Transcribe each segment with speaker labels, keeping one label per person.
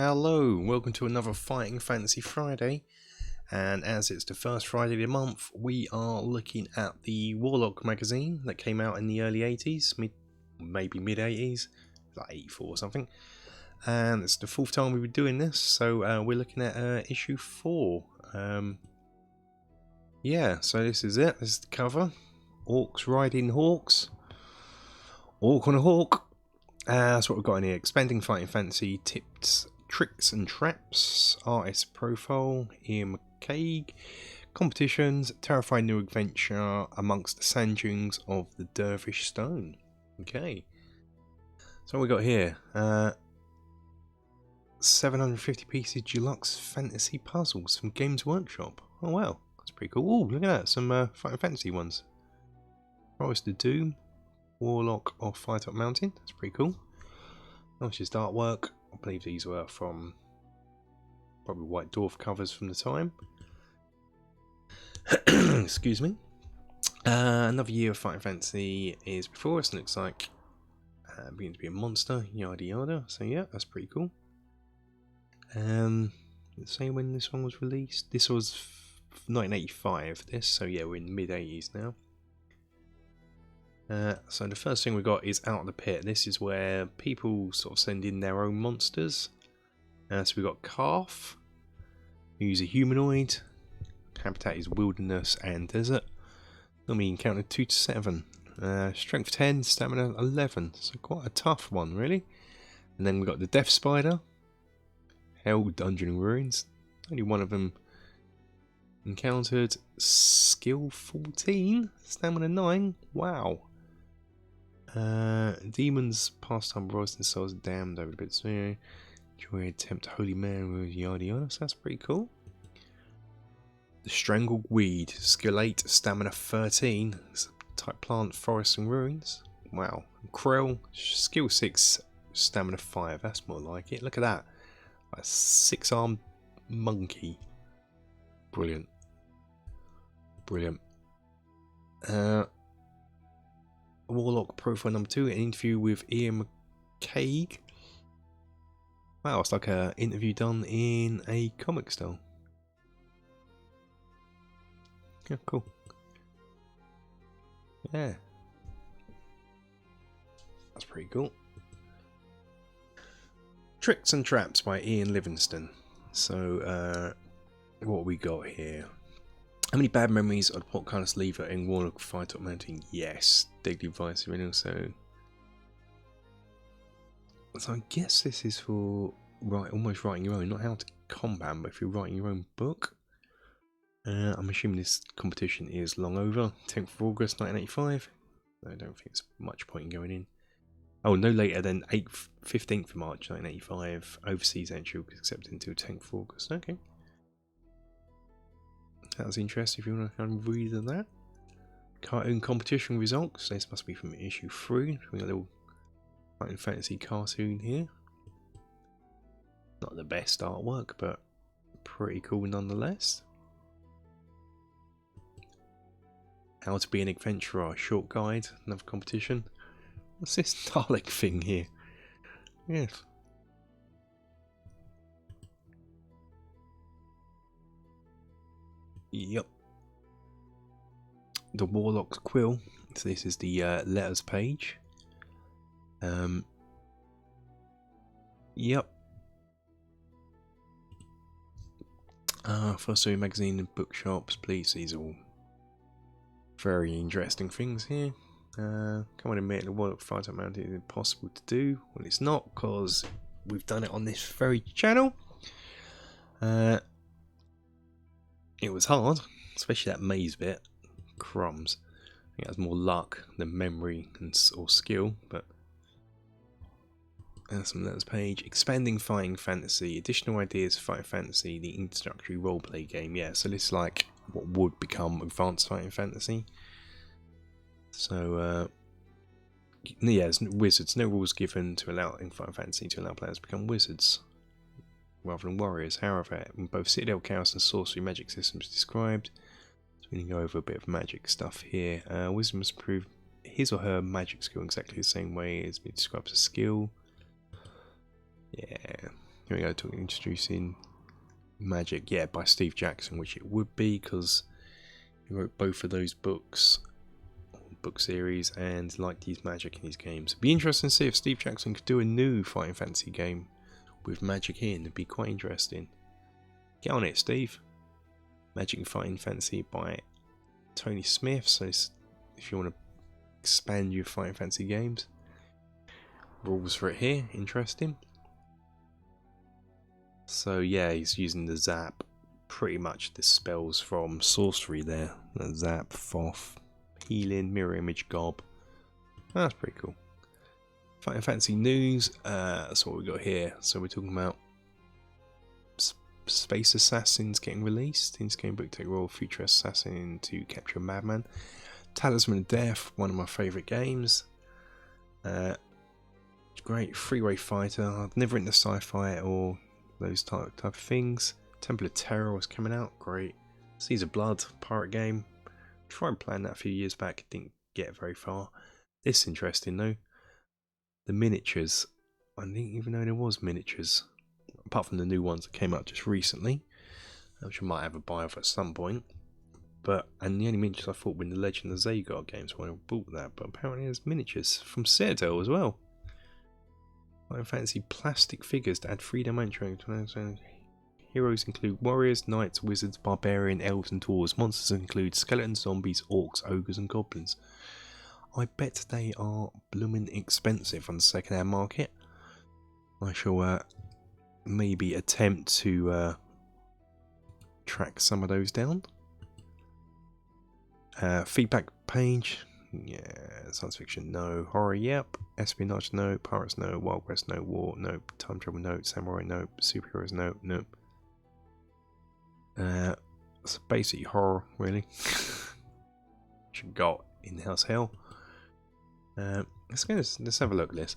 Speaker 1: Hello, welcome to another Fighting Fantasy Friday, and as it's the first Friday of the month, we are looking at the Warlock magazine that came out in the early 80s, maybe mid 80s, like 84 or something, and it's the fourth time we've been doing this, so we're looking at issue 4. Yeah, so this is it, this is the cover, Orcs riding hawks, Orc on a hawk. That's what we've got in here. Expanding Fighting Fantasy, tips, tricks and traps, artist profile, Ian McCaig, competitions, terrifying new adventure amongst the sand dunes of the Dervish Stone. Okay. So what we got here? 750 pieces deluxe fantasy puzzles from Games Workshop. Oh wow, that's pretty cool. Oh, look at that, some Fighting Fantasy ones. Forest of Doom, Warlock of Fight Up Mountain, that's pretty cool. That's just artwork. I believe these were from probably White Dwarf covers from the time. Excuse me. Another year of Fighting Fantasy is before us, and looks like beginning to be a monster, yada yada. So yeah, that's pretty cool. Let's say when this one was released. This was 1985. This, so yeah, we're in the mid 80s now. So the first thing we got is Out of the Pit. This is where people sort of send in their own monsters. So we got Calf, who's a humanoid. Habitat is wilderness and desert. Normally encountered 2 to 7. Strength 10, stamina 11. So quite a tough one, really. And then we got the Death Spider. Hell Dungeon and Ruins. Only one of them encountered. Skill 14, stamina 9. Wow. Demons, pastime, roasting souls, damned over a bit. So, yeah, joy, attempt, holy man, yada yada. So that's pretty cool. The strangle weed, skill 8, stamina 13. Type plant, forest and ruins. Wow. Krell, skill 6, stamina 5. That's more like it. Look at that. A 6-armed monkey. Brilliant. Brilliant. Warlock profile number 2, an interview with Ian McCaig. Wow, it's like an interview done in a comic style. Yeah, cool. Yeah. That's pretty cool. Tricks and Traps by Ian Livingston. So, what we got here? How many bad memories of what kind of sleever in Warlock Fight Up Mountain? Yes. Deadly Vice original, so I guess this is for almost writing your own, not how to combat, but if you're writing your own book. I'm assuming this competition is long over. 10th of August 1985. I don't think there's much point in going in. Oh, no later than 15th of March 1985. Overseas entry will be accepted until 10th of August. Okay. That was interesting if you want to kind of read that. Cartoon competition results. This must be from issue 3. We got a little Fighting Fantasy cartoon here. Not the best artwork, but pretty cool nonetheless. How to be an adventurer, short guide, another competition. What's this Dalek thing here? Yes. Yep. The Warlock's Quill. So this is the letters page. Yep. First magazine and bookshops, please. These are all very interesting things here. Come on, admit the Warlock Fight Up Mountain is impossible to do. Well, it's not, because we've done it on this very channel. It was hard, especially that maze bit. Crumbs. I think that's more luck than memory or skill, but some letters page. Expanding Fighting Fantasy. Additional ideas for Fighting Fantasy, the introductory roleplay game. Yeah, so this is like what would become Advanced Fighting Fantasy. So, yeah, there's wizards. No rules given to allow in Fighting Fantasy to allow players to become wizards rather than warriors. However, in both Citadel Chaos and Sorcery magic systems described. So we can go over a bit of magic stuff here. Wizard must prove his or her magic skill exactly the same way as it describes a skill. Yeah, Here we go, introducing Magic, yeah, by Steve Jackson, which it would be because he wrote both of those books, book series, and liked his magic in his games. It'd be interesting to see if Steve Jackson could do a new Fighting Fantasy game with magic in. It'd be quite interesting. Get on it, Steve. Magic and Fighting Fantasy by Tony Smith. So if you want to expand your Fighting Fantasy games, rules for it here. Interesting. So yeah, he's using the zap, pretty much the spells from sorcery there. The zap, Foth, healing, mirror image, gob. That's pretty cool. Fighting Fantasy news. That's what we got here. So we're talking about Space Assassins getting released. In this game book, take role future assassin to capture a madman. Talisman of Death, one of my favourite games. Great freeway fighter. I've never into sci-fi or those type of things. Temple of Terror was coming out. Great. Seas of Blood, pirate game. Tried playing that a few years back. Didn't get very far. This is interesting though. The miniatures. I didn't even know there was miniatures. Apart from the new ones that came out just recently, which I might have a buy of at some point. And the only miniatures I thought were in the Legend of Zagar games when I bought that, but apparently there's miniatures from Citadel as well. I fancy plastic figures to add 3-dimensional. Heroes include warriors, knights, wizards, barbarian, elves and dwarves. Monsters include skeletons, zombies, orcs, ogres and goblins. I bet they are blooming expensive on the second-hand market. I shall maybe attempt to track some of those down. Feedback page. Yeah, science fiction, no. Horror, yep. Espionage, no. Pirates, no. Wild West, no. War, no. Time travel, no. Samurai, no. Superheroes, no. Nope. It's basically horror, really. Which we got in-house hell. Let's have a look at this.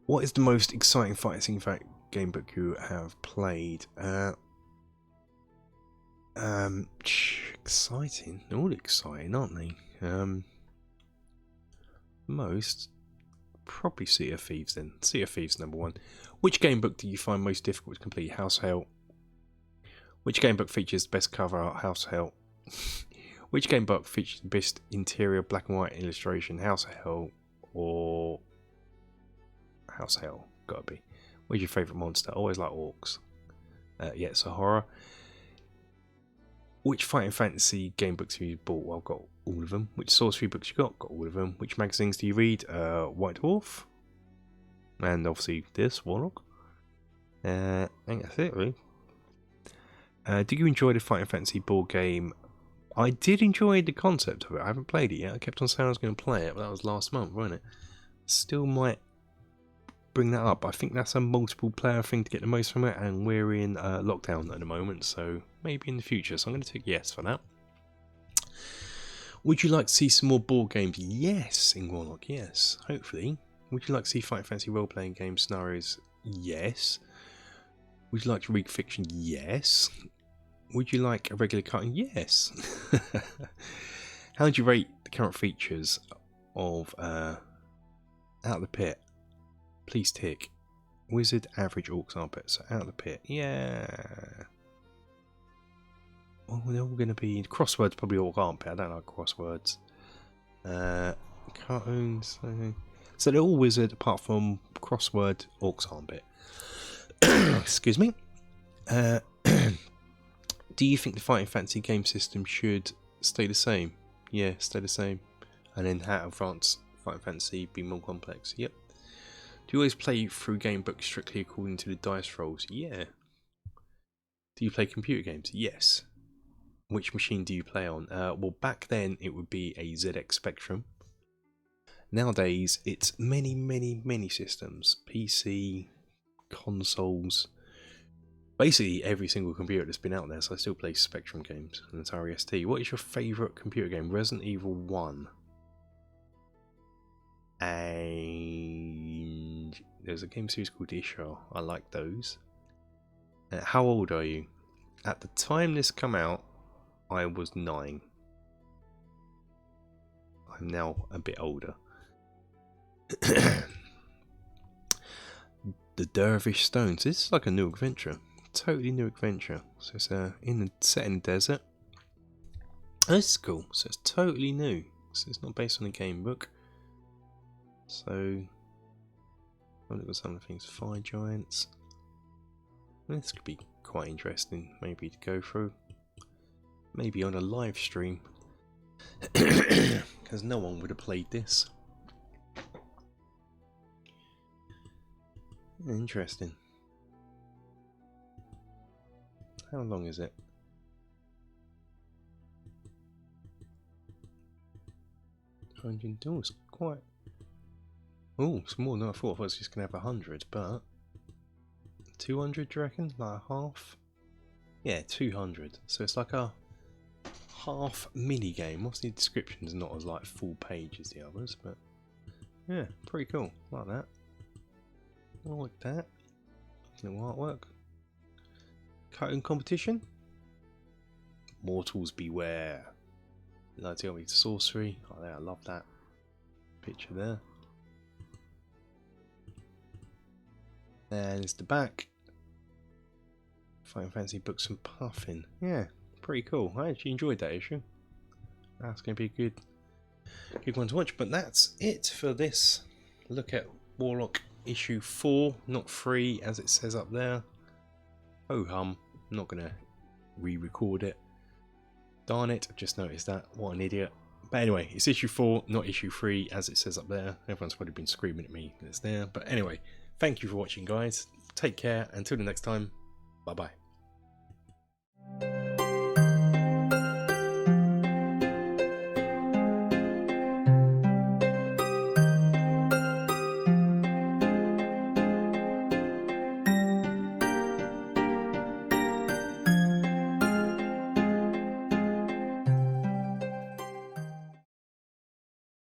Speaker 1: What is the most exciting fighting game book you have played? Exciting. They're all exciting, aren't they? Most probably Sea of Thieves then. Sea of Thieves #1. Which game book do you find most difficult to complete? House Hell. Which game book features the best cover art? House Hell. Which game book features the best interior black and white illustration? House Hell or House Hell? Gotta be. What's your favourite monster? Always like orcs. Yeah, it's a horror. Which Fighting Fantasy game books have you bought? Well, I've got all of them. Which sorcery books you got? Got all of them. Which magazines do you read? White Dwarf. And obviously this, Warlock. I think that's it, really. Do you enjoy the Fighting Fantasy board game? I did enjoy the concept of it. I haven't played it yet. I kept on saying I was going to play it, but that was last month, wasn't it? Still might bring that up. I think that's a multiple player thing to get the most from it, and we're in lockdown at the moment, so maybe in the future. So I'm going to take yes for that. Would you like to see some more board games? Yes, in Warlock, yes. Hopefully. Would you like to see Fighting Fantasy role-playing game scenarios? Yes. Would you like to read fiction? Yes. Would you like a regular cartoon? Yes. How would you rate the current features of Out of the Pit? Please tick. Wizard, average, orcs, armpit. So Out of the Pit. Yeah. Oh, they're all going to be crosswords, probably orc, armpit. I don't like crosswords. Cartoons. So they're all wizard apart from crossword, orcs, armpit. Excuse me. Do you think the Fighting Fantasy game system should stay the same? Yeah, stay the same. And then how advance Fighting Fantasy be more complex? Yep. Do you always play through game books strictly according to the dice rolls? Yeah. Do you play computer games? Yes. Which machine do you play on? Well, back then it would be a ZX Spectrum. Nowadays it's many, many, many systems. PC, consoles. Basically every single computer that's been out there, so I still play Spectrum games and Atari ST. What is your favourite computer game? Resident Evil 1. And there's a game series called Isha. I like those. How old are you? At the time this come out, I was 9. I'm now a bit older. The Dervish Stones. This is like a new adventure. Totally new adventure. So it's set in the desert. Oh, this is cool. So it's totally new. So it's not based on a game book. So I'll look at some of the things. Fire giants. This could be quite interesting, maybe to go through. Maybe on a live stream. Because no one would have played this. Interesting. How long is it? Oh, it's quite. Oh, it's more than I thought. I thought it was just going to have 100, but 200, do you reckon? Like a half? Yeah, 200. So it's like a half mini game. Obviously, the description's not as like full page as the others, but yeah, pretty cool. Like that. I like that. Little artwork. Cutting competition. Mortals beware. Like to sorcery. Oh, yeah, I love that picture there. And it's the back. Fighting Fantasy Books and Puffin. Yeah, pretty cool. I actually enjoyed that issue. That's going to be a good one to watch. But that's it for this look at Warlock issue 4, not 3 as it says up there. Oh hum, I'm not going to re-record it. Darn it, I've just noticed that. What an idiot. But anyway, it's issue 4, not issue 3 as it says up there. Everyone's probably been screaming at me that it's there. But anyway, thank you for watching, guys. Take care. Until the next time, bye-bye.